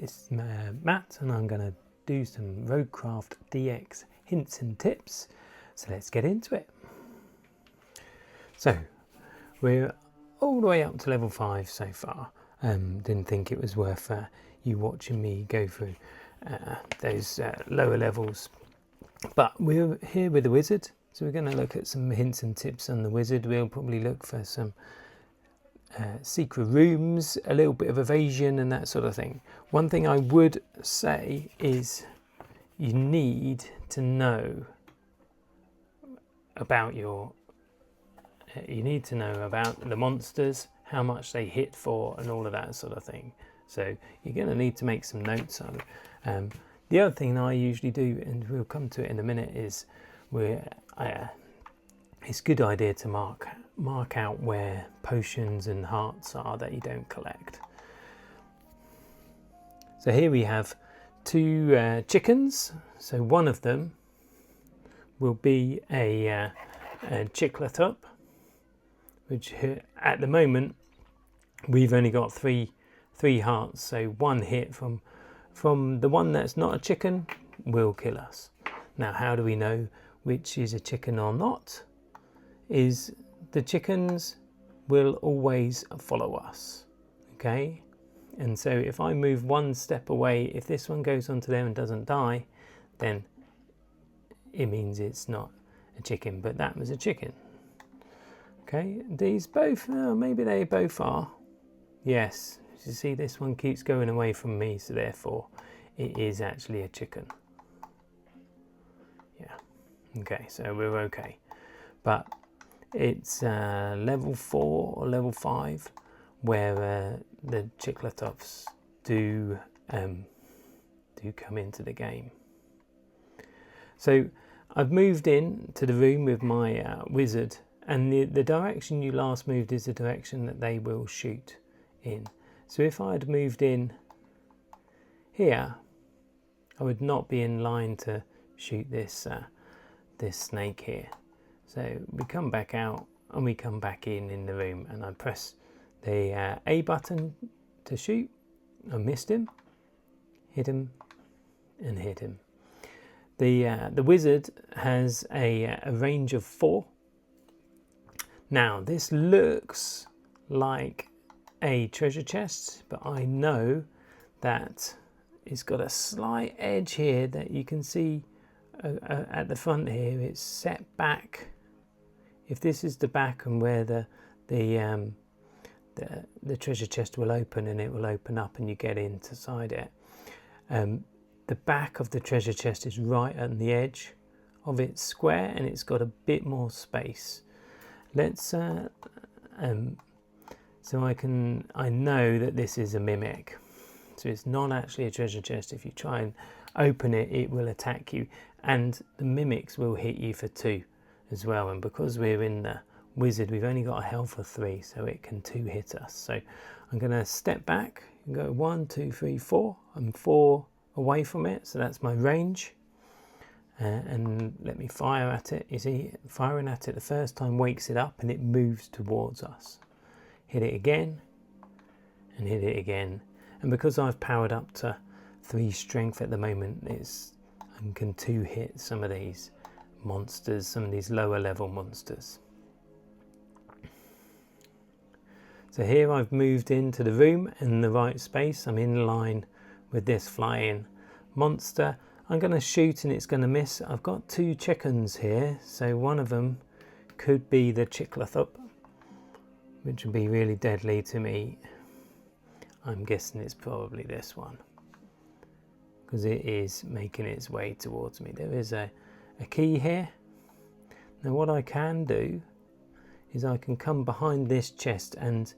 it's Matt, and I'm going to do some Roguecraft DX hints and tips. So let's get into it. So we're all the way up to level 5 so far. Didn't think it was worth you watching me go through those lower levels. But we're here with the wizard, so we're going to look at some hints and tips on the wizard. We'll probably look for some secret rooms, a little bit of evasion and that sort of thing. One thing I would say is you need to know about the monsters, how much they hit for and all of that sort of thing. So you're going to need to make some notes on it. The other thing I usually do, and we'll come to it in a minute, is it's a good idea to mark out where potions and hearts are that you don't collect. So here we have 2 chickens. So one of them will be a Chicklethops, which at the moment we've only got three hearts. So one hit from the one that's not a chicken will kill us. Now, how do we know which is a chicken or not? Is the chickens will always follow us, okay? And so if I move one step away, if this one goes onto there and doesn't die, then it means it's not a chicken, but that was a chicken. Okay, these both, maybe they both are. Yes, you see this one keeps going away from me, so therefore it is actually a chicken. Yeah, okay, so we're okay. But it's level 4 or level 5 where the Chicklethops do come into the game. So I've moved in to the room with my wizard, and the direction you last moved is the direction that they will shoot in. So if I had moved in here, I would not be in line to shoot this snake here. So we come back out and we come back in the room, and I press the A button to shoot. I missed him, hit him, and hit him. The wizard has a range of 4. Now this looks like a treasure chest, but I know that it's got a slight edge here that you can see at the front here. It's set back. If this is the back and where the treasure chest will open, and it will open up and you get inside it, the back of the treasure chest is right on the edge of its square, and it's got a bit more space. Let's so I know that this is a mimic, so it's not actually a treasure chest. If you try and open it, it will attack you, and the mimics will hit you for 2 as well. And because we're in the wizard, we've only got a health of 3, so it can 2 hit us. So I'm going to step back and go 1, 2, 3, 4. I'm 4 away from it, so that's my range. And let me fire at it. You see, firing at it the first time wakes it up and it moves towards us. Hit it again and hit it again. And because I've powered up to 3 strength at the moment, I can 2 hit some of these monsters, some of these lower level monsters. So here I've moved into the room in the right space. I'm in line with this flying monster. I'm going to shoot and it's going to miss. I've got 2 chickens here, so one of them could be the Chicklethops, which would be really deadly to me. I'm guessing it's probably this one, because it is making its way towards me. There is a key here. Now what I can do is I can come behind this chest, and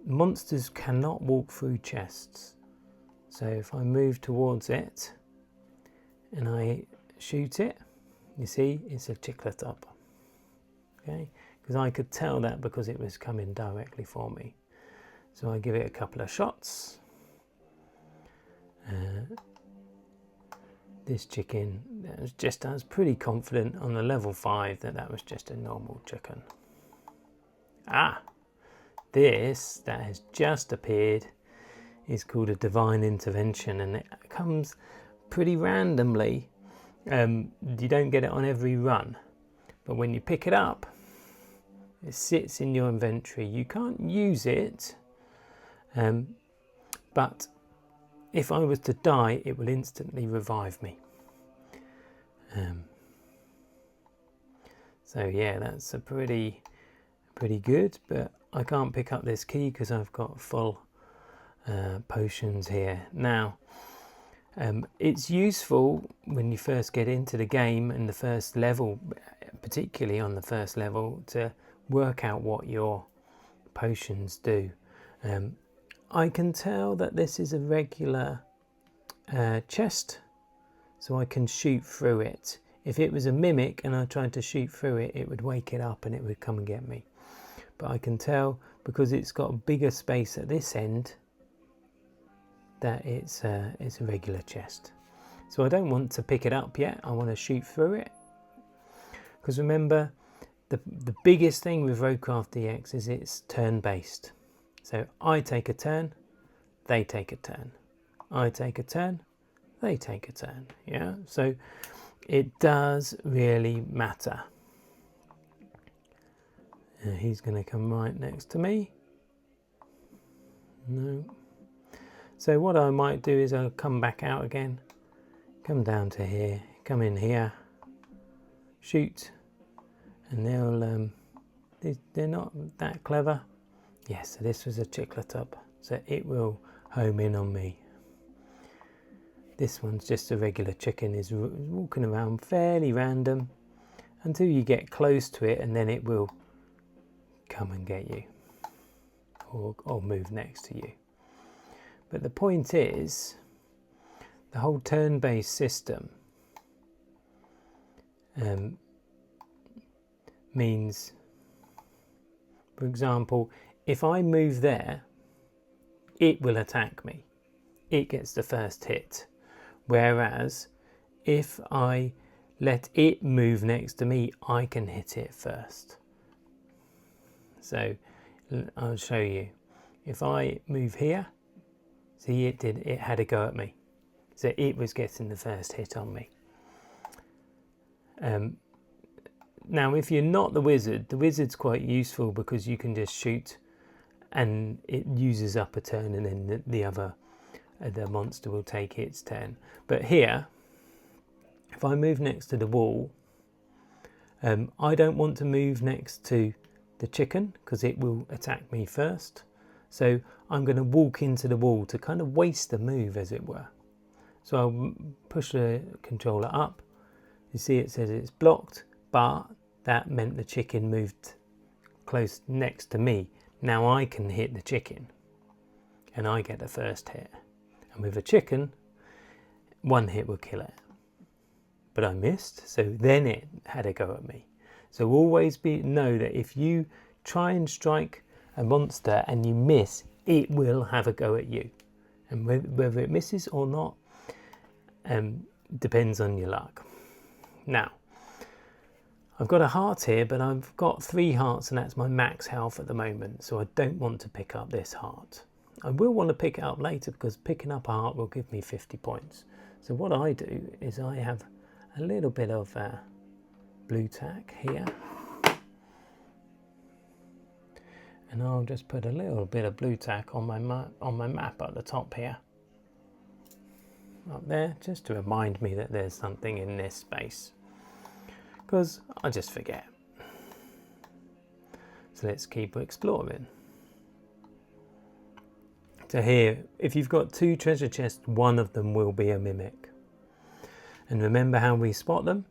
monsters cannot walk through chests. So if I move towards it and I shoot it, you see it's a Chicklethops. Okay, because I could tell that because it was coming directly for me. So I give it a couple of shots. This chicken, I was pretty confident on the level 5 that was just a normal chicken. This that has just appeared is called a divine intervention, and it comes pretty randomly. You don't get it on every run, but when you pick it up, it sits in your inventory. You can't use it, but if I was to die, it will instantly revive me. So yeah, that's a pretty good, but I can't pick up this key because I've got full potions here. Now, it's useful when you first get into the game and the first level, particularly on the first level, to work out what your potions do. I can tell that this is a regular chest, so I can shoot through it. If it was a mimic and I tried to shoot through it, it would wake it up and it would come and get me. But I can tell, because it's got a bigger space at this end, that it's a regular chest. So I don't want to pick it up yet. I want to shoot through it. Because remember, the biggest thing with Roguecraft DX is it's turn-based. So I take a turn, they take a turn. I take a turn, they take a turn. Yeah, so it does really matter. He's going to come right next to me. No. So what I might do is I'll come back out again, come down to here, come in here, shoot, and they're not that clever. Yes, so this was a Chickletop, so it will home in on me. This one's just a regular chicken, is walking around fairly random until you get close to it, and then it will come and get you or move next to you. But the point is, the whole turn-based system means, for example, if I move there, it will attack me. It gets the first hit. Whereas if I let it move next to me, I can hit it first. So I'll show you. If I move here, see, it had a go at me. So it was getting the first hit on me. Now, if you're not the wizard's quite useful because you can just shoot and it uses up a turn, and then the monster will take its turn. But here, if I move next to the wall, I don't want to move next to the chicken because it will attack me first. So I'm going to walk into the wall to kind of waste the move, as it were. So I'll push the controller up. You see it says it's blocked, but that meant the chicken moved close next to me. Now I can hit the chicken and I get the first hit. And with a chicken, one hit will kill it. But I missed, so then it had a go at me. So always know that if you try and strike a monster and you miss, it will have a go at you. And whether it misses or not depends on your luck. Now, I've got a heart here, but I've got 3 hearts and that's my max health at the moment, so I don't want to pick up this heart. I will want to pick it up later because picking up a heart will give me 50 points. So what I do is I have a little bit of blue tack here, and I'll just put a little bit of blue tack on my map at the top here, up there, just to remind me that there's something in this space, because I just forget. So let's keep exploring. So here, if you've got 2 treasure chests, one of them will be a mimic. And remember how we spot them?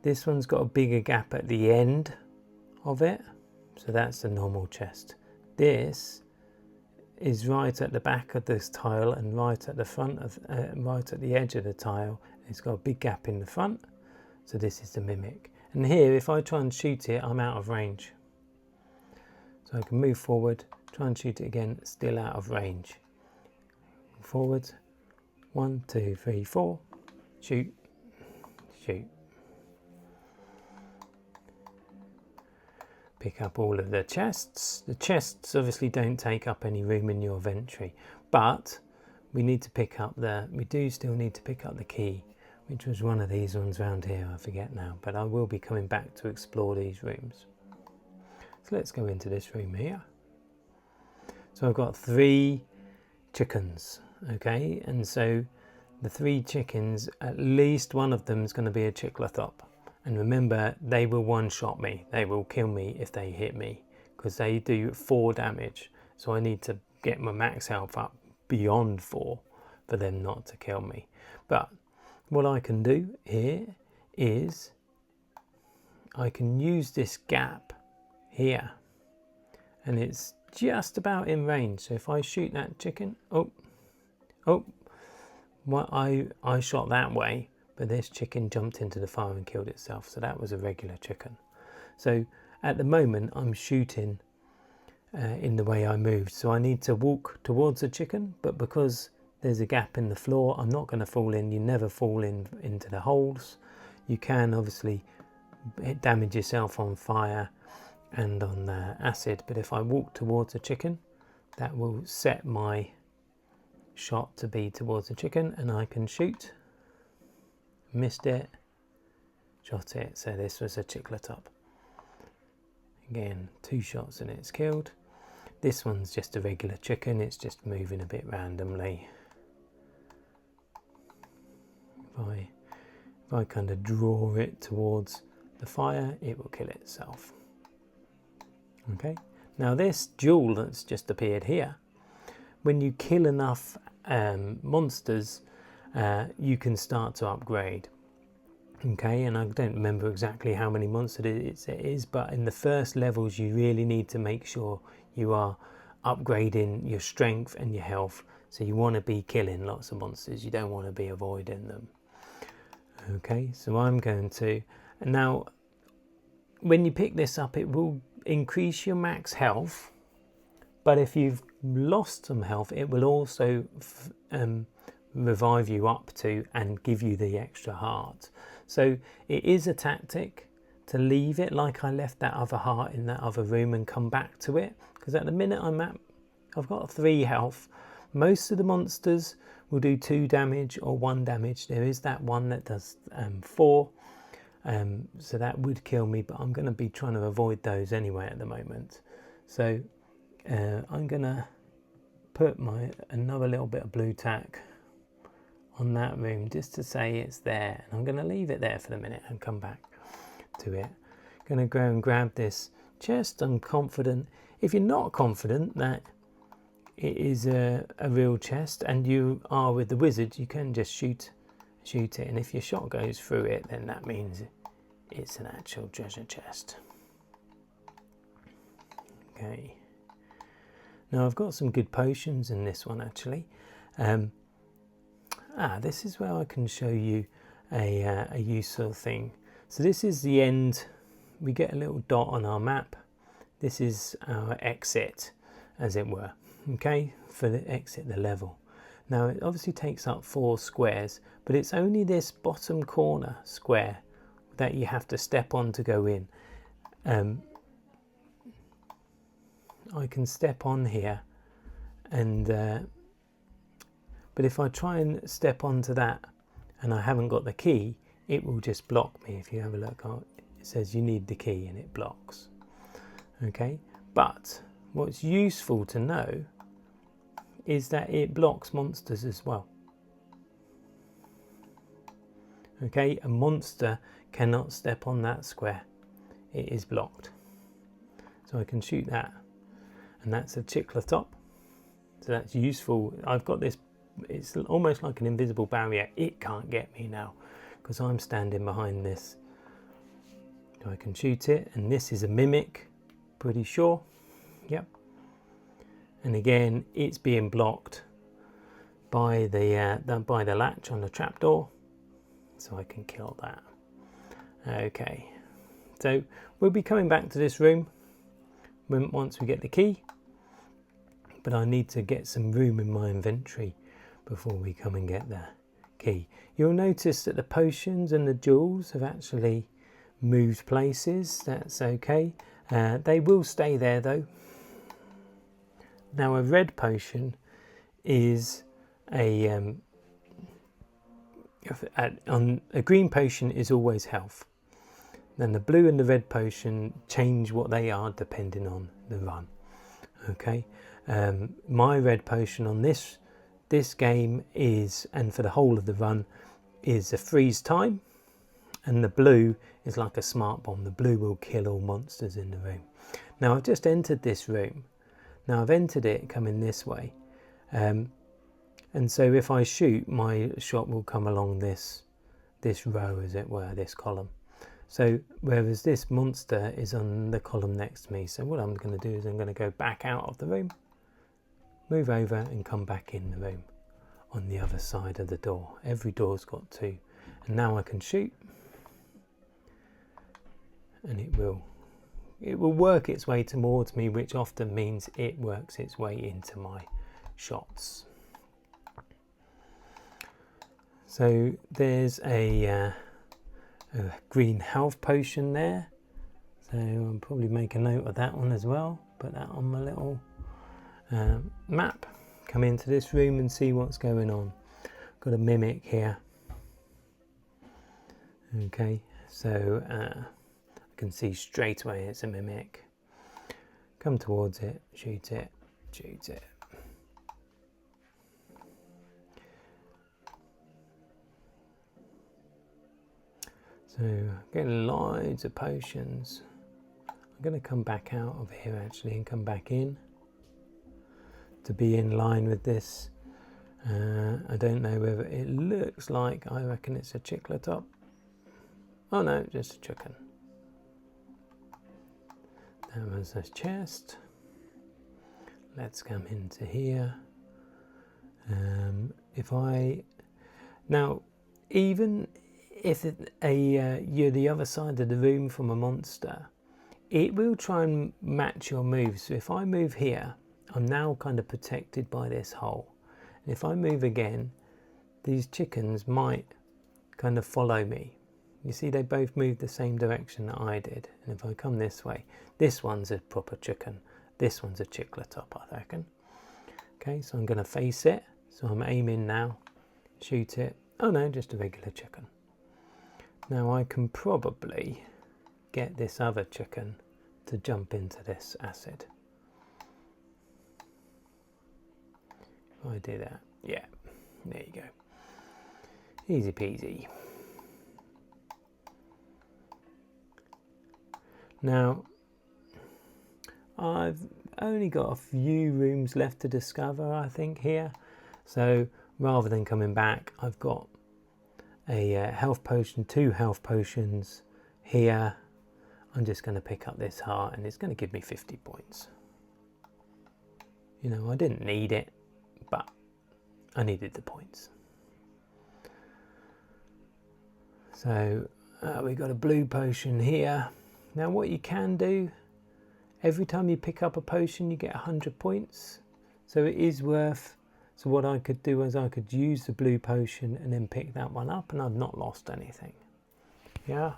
This one's got a bigger gap at the end of it, so that's the normal chest. This is right at the back of this tile and right at the front of, right at the edge of the tile. It's got a big gap in the front, so this is the mimic. And here, if I try and shoot it, I'm out of range. So I can move forward, try and shoot it again, still out of range. Forward, 1, 2, 3, 4, shoot, shoot. Pick up all of the chests. The chests obviously don't take up any room in your inventory, but we need to pick up we do still need to pick up the key, which was one of these ones around here, I forget now, but I will be coming back to explore these rooms. So let's go into this room here. So I've got 3 chickens, okay, and so the 3 chickens, at least one of them is going to be a Chicklethop. And remember, they will one-shot me. They will kill me if they hit me, because they do 4 damage. So I need to get my max health up beyond 4 for them not to kill me. But what I can do here is I can use this gap here, and it's just about in range. So if I shoot that chicken, well, I shot that way, but this chicken jumped into the fire and killed itself, so that was a regular chicken. So at the moment I'm shooting in the way I moved, so I need to walk towards the chicken, but because there's a gap in the floor, I'm not going to fall in. You never fall into the holes. You can obviously damage yourself on fire and on acid, but if I walk towards the chicken, that will set my shot to be towards the chicken, and I can shoot. Missed it, shot it. So this was a Chickletop. Again, 2 shots and it's killed. This one's just a regular chicken, it's just moving a bit randomly. If I kind of draw it towards the fire, it will kill itself. Okay, now this jewel that's just appeared here, when you kill enough monsters, you can start to upgrade. Okay, and I don't remember exactly how many monsters it is, but in the first levels you really need to make sure you are upgrading your strength and your health. So you want to be killing lots of monsters, you don't want to be avoiding them. Okay, so I'm going to, and now when you pick this up, it will increase your max health, but if you've lost some health, it will also revive you up to and give you the extra heart. So it is a tactic to leave it like I left that other heart in that other room and come back to it, because at the minute I've got 3 health. Most of the monsters will do 2 damage or 1 damage. There is that one that does 4, so that would kill me, but I'm going to be trying to avoid those anyway at the moment. So I'm going to put another little bit of blue tack on that room just to say it's there, and I'm going to leave it there for the minute and come back to it. Going to go and grab this chest. I'm confident. If you're not confident that it is a real chest and you are with the wizard, you can just shoot it, and if your shot goes through it, then that means it's an actual treasure chest. Okay, now I've got some good potions in this one actually. This is where I can show you a useful thing. So this is the end. We get a little dot on our map. This is our exit, as it were, okay, for the exit the level. Now it obviously takes up 4 squares, but it's only this bottom corner square that you have to step on to go in. I can step on here, and but if I try and step onto that and I haven't got the key, it will just block me. If you have a look, it says you need the key and it blocks. Okay, but what's useful to know is that it blocks monsters as well. Okay, a monster cannot step on that square, it is blocked. So I can shoot that, and that's a Chickletop. So that's useful. I've got this, it's almost like an invisible barrier. It can't get me now because I'm standing behind this. So I can shoot it, and this is a mimic, pretty sure. Yep. And again, it's being blocked by the latch on the trapdoor, so I can kill that. Okay, so we'll be coming back to this room once we get the key, but I need to get some room in my inventory before we come and get the key. You'll notice that the potions and the jewels have actually moved places. That's okay. They will stay there though. Now a red potion is a green potion is always health. Then the blue and the red potion change what they are depending on the run. Okay, my red potion on this game is, and for the whole of the run, is a freeze time, and the blue is like a smart bomb. The blue will kill all monsters in the room. Now I've just entered this room. Now I've entered it coming this way, and so if I shoot, my shot will come along this row, as it were, this column. So whereas this monster is on the column next to me, so what I'm going to do is I'm going to go back out of the room, move over and come back in the room on the other side of the door. Every door's got two, and now I can shoot, and it will work its way towards me, which often means it works its way into my shots. So there's a green health potion there, so I'll probably make a note of that one as well, put that on my little map. Come into this room and see what's going on. Got a mimic here. Okay, so I can see straight away it's a mimic. Come towards it, shoot it, shoot it. So getting loads of potions. I'm going to come back out of here actually and come back in to be in line with this. I don't know whether it looks like, I reckon it's a Chickletop. Oh no, just a chicken. That was a chest. Let's come into here. Now, even if you're the other side of the room from a monster, it will try and match your moves. So if I move here, I'm now kind of protected by this hole. And if I move again, these chickens might kind of follow me. You see, they both move the same direction that I did. And if I come this way, this one's a proper chicken. This one's a Chickletop, I reckon. Okay, so I'm going to face it. So I'm aiming now, shoot it. Oh no, just a regular chicken. Now I can probably get this other chicken to jump into this acid. If I do that, yeah, there you go. Easy peasy. Now, I've only got a few rooms left to discover, I think, here. So rather than coming back, I've got a health potion, 2 health potions here. I'm just going to pick up this heart and it's going to give me 50 points. You know, I didn't need it, but I needed the points. So we've got a blue potion here. Now what you can do, every time you pick up a potion you get 100 points. So it is worth, so what I could do is I could use the blue potion and then pick that one up and I've not lost anything. Yeah,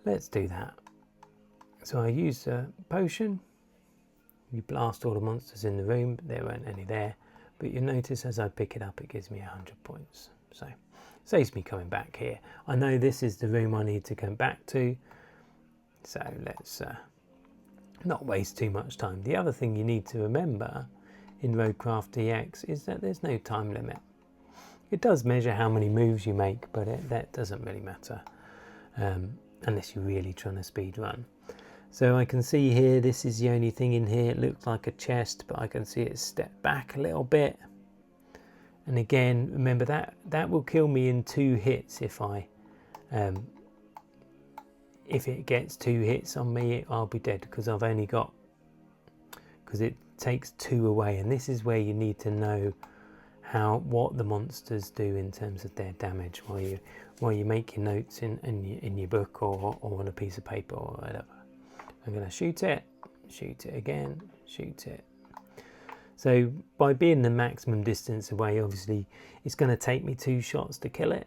let's do that. So I use the potion, you blast all the monsters in the room, but there weren't any there. But you notice as I pick it up it gives me 100 points. So saves me coming back here. I know this is the room I need to come back to, so let's not waste too much time. The other thing you need to remember in Roguecraft DX is that there's no time limit. It does measure how many moves you make, but that doesn't really matter unless you're really trying to speed run. So I can see here, this is the only thing in here. It looks like a chest, but I can see it step back a little bit. And again, remember that will kill me in 2 hits if it gets 2 hits on me, I'll be dead because I've only got, because it takes 2 away. And this is where you need to know what the monsters do in terms of their damage while you make your notes in your book or on a piece of paper or whatever. I'm going to shoot it again, shoot it. So by being the maximum distance away, obviously it's going to take me 2 shots to kill it.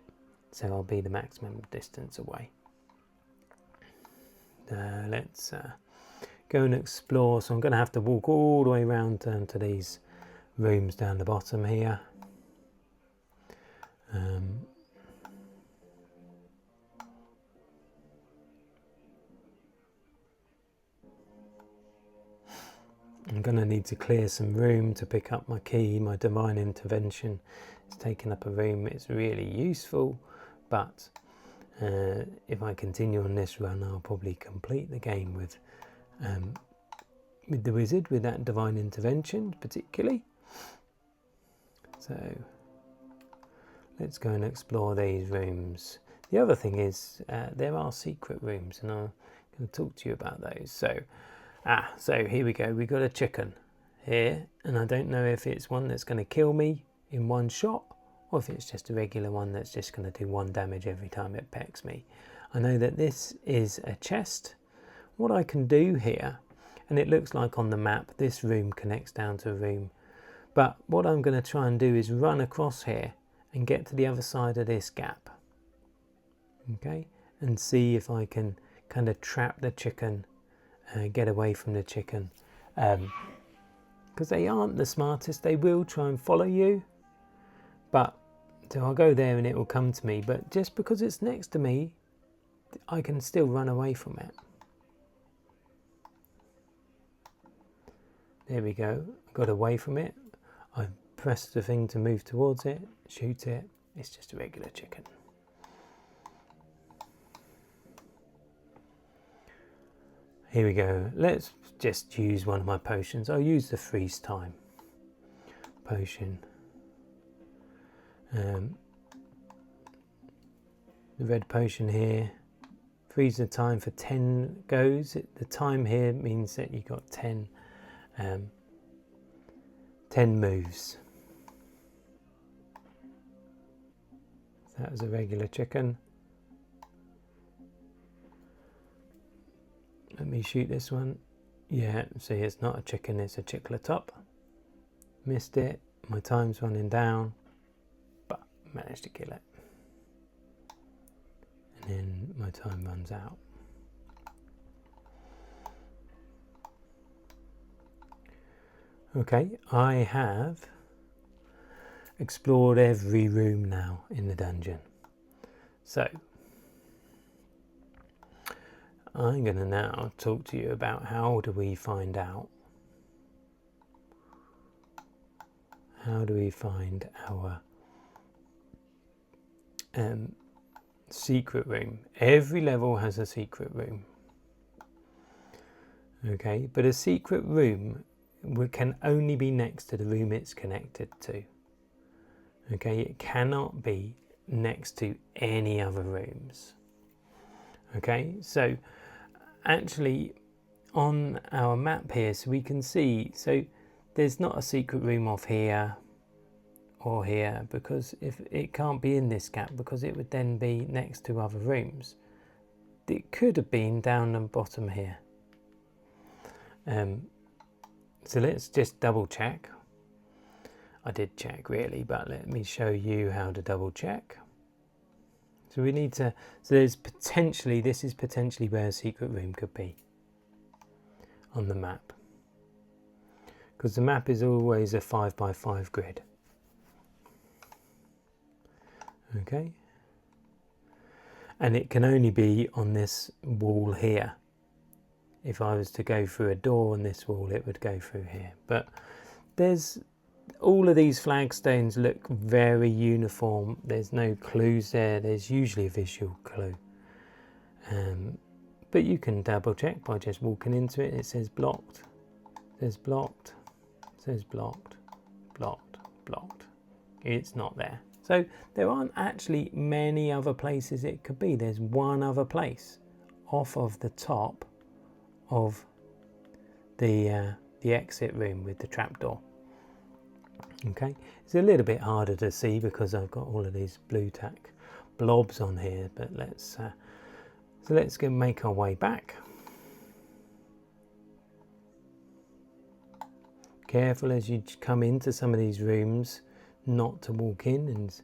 So I'll be the maximum distance away. Let's go and explore. So I'm going to have to walk all the way around to these rooms down the bottom here. I'm going to need to clear some room to pick up my key. My divine intervention is taking up a room. It's really useful, but if I continue on this run, I'll probably complete the game with the wizard, with that divine intervention particularly. So let's go and explore these rooms. The other thing is there are secret rooms, and I'm going to talk to you about those. So here we go. We got a chicken here, and I don't know if it's one that's going to kill me in one shot, or if it's just a regular one that's just going to do 1 damage every time it pecks me. I know that this is a chest. What I can do here, and it looks like on the map this room connects down to a room, but what I'm going to try and do is run across here and get to the other side of this gap, okay, and see if I can kind of trap the chicken, get away from the chicken, because they aren't the smartest. They will try and follow you, but so I'll go there and it will come to me, but just because it's next to me I can still run away from it. There we go, I got away from it. I pressed the thing to move towards it, shoot it. It's just a regular chicken. Here we go. Let's just use one of my potions. I'll use the freeze time potion. The red potion here. Freeze the time for 10 goes. The time here means that you got 10 moves. So that was a regular chicken. Let me shoot this one. Yeah, see, it's not a chicken, it's a Chickletop. Missed it. My time's running down, but managed to kill it. And then my time runs out. Okay, I have explored every room now in the dungeon. So I'm going to now talk to you about how do we find out. How do we find our secret room? Every level has a secret room. Okay, but a secret room can only be next to the room it's connected to. Okay, it cannot be next to any other rooms. Okay, so actually on our map here, so we can see, so there's not a secret room off here or here, because if it can't be in this gap, because it would then be next to other rooms. It could have been down the bottom here. So let's just double check. I did check really, but let me show you how to double check. So we need to, so there's potentially, this is potentially where a secret room could be on the map, because the map is always a 5x5 grid. Okay, and it can only be on this wall here. If I was to go through a door on this wall, it would go through here. But there's all of these flagstones look very uniform. There's no clues there. There's usually a visual clue. But you can double check by just walking into it. It says blocked, says blocked, says blocked, blocked, blocked. It's not there. So there aren't actually many other places it could be. There's one other place off of the top of the exit room with the trapdoor. Okay, it's a little bit harder to see because I've got all of these blue tack blobs on here, but let's go make our way back. Careful as you come into some of these rooms not to walk in and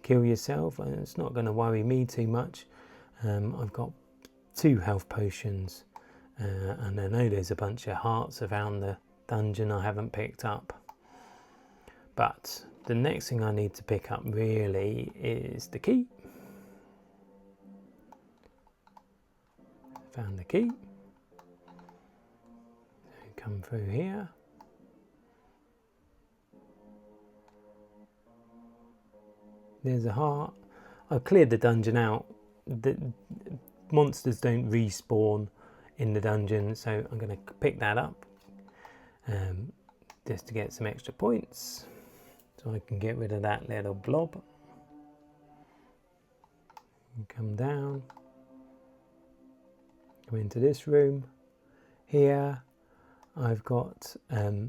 kill yourself. It's not going to worry me too much. I've got 2 health potions and I know there's a bunch of hearts around the dungeon I haven't picked up, but the next thing I need to pick up really is the key. Found the key. Come through here. There's a heart. I've cleared the dungeon out. The monsters don't respawn in the dungeon, so I'm going to pick that up just to get some extra points, so I can get rid of that little blob. And come down, go into this room. Here I've got the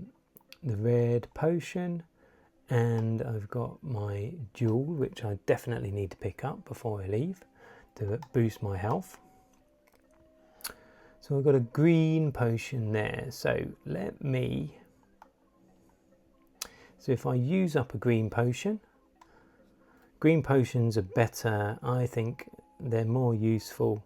red potion, and I've got my jewel, which I definitely need to pick up before I leave to boost my health. So I've got a green potion there, so if I use up a green potions are better. I think they're more useful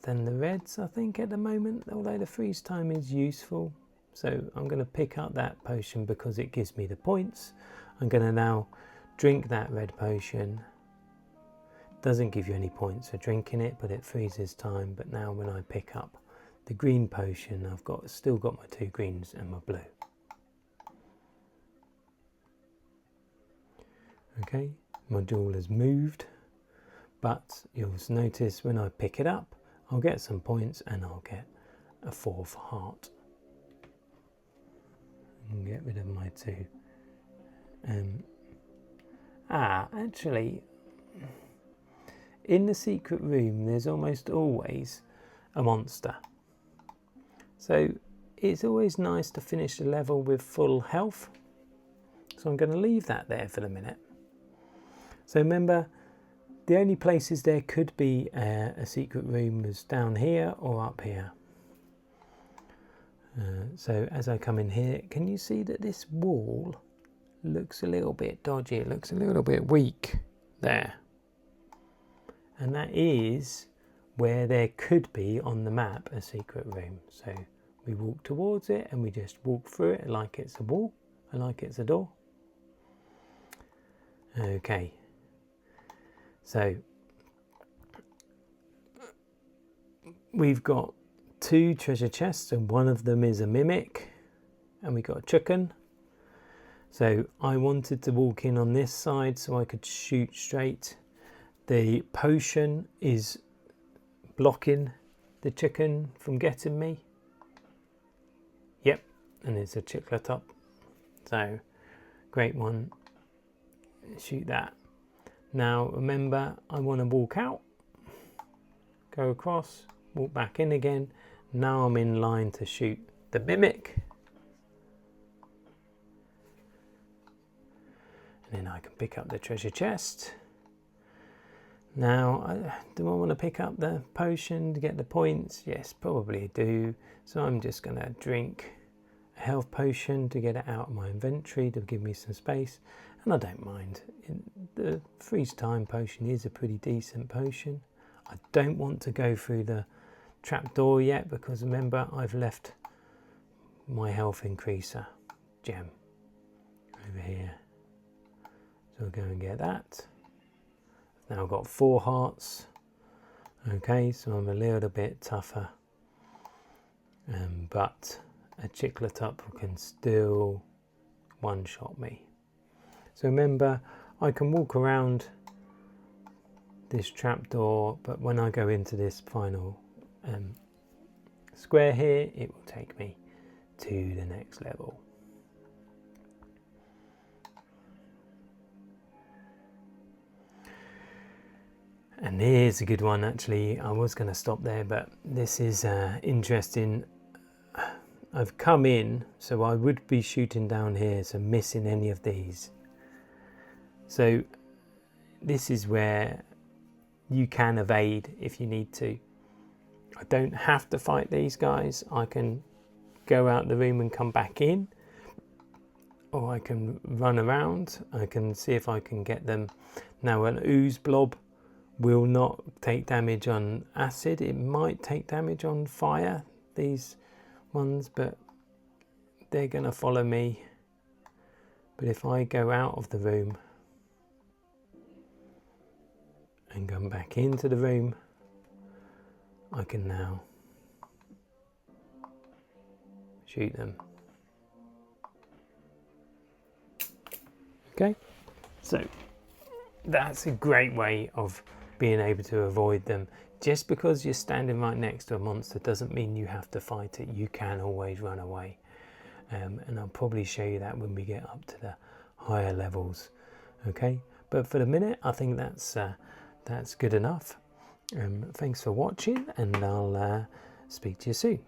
than the reds, I think, at the moment, although the freeze time is useful. So I'm going to pick up that potion because it gives me the points. I'm going to now drink that red potion. Doesn't give you any points for drinking it, but it freezes time. But now when I pick up the green potion, I've still got my 2 greens and my blue. Okay, my jewel has moved, but you'll notice when I pick it up, I'll get some points and I'll get a 4th heart. And get rid of my 2. Actually, in the secret room, there's almost always a monster. So it's always nice to finish the level with full health. So I'm going to leave that there for the minute. So remember, the only places there could be a secret room was down here or up here. So as I come in here, can you see that this wall looks a little bit dodgy? It looks a little bit weak there. And that is where there could be on the map a secret room. So we walk towards it and we just walk through it like it's a wall, like it's a door. Okay. So we've got 2 treasure chests, and one of them is a mimic, and we got a chicken. So I wanted to walk in on this side so I could shoot straight. The potion is blocking the chicken from getting me. Yep, and it's a Chicklethops. So great one. Shoot that. Now remember, I want to walk out, go across, walk back in again. Now I'm in line to shoot the mimic. And then I can pick up the treasure chest. Now, do I want to pick up the potion to get the points? Yes, probably do. So I'm just going to drink a health potion to get it out of my inventory to give me some space. And I don't mind. The freeze time potion is a pretty decent potion. I don't want to go through the trapdoor yet because remember, I've left my health increaser gem over here. So we'll go and get that. Now I've got 4 hearts. Okay, so I'm a little bit tougher. But a Chicklethops can still one-shot me. So remember, I can walk around this trapdoor, but when I go into this final square here, it will take me to the next level. And here's a good one, actually. I was going to stop there, but this is interesting. I've come in, so I would be shooting down here, so missing any of these. So this is where you can evade if you need to. I don't have to fight these guys. I can go out the room and come back in, or I can run around. I can see if I can get them. Now an ooze blob will not take damage on acid. It might take damage on fire, these ones, but they're going to follow me. But if I go out of the room and come back into the room, I can now shoot them. Okay, so that's a great way of being able to avoid them. Just because you're standing right next to a monster doesn't mean you have to fight it. You can always run away. And I'll probably show you that when we get up to the higher levels. Okay, but for the minute, I think that's good enough. Thanks for watching, and I'll speak to you soon.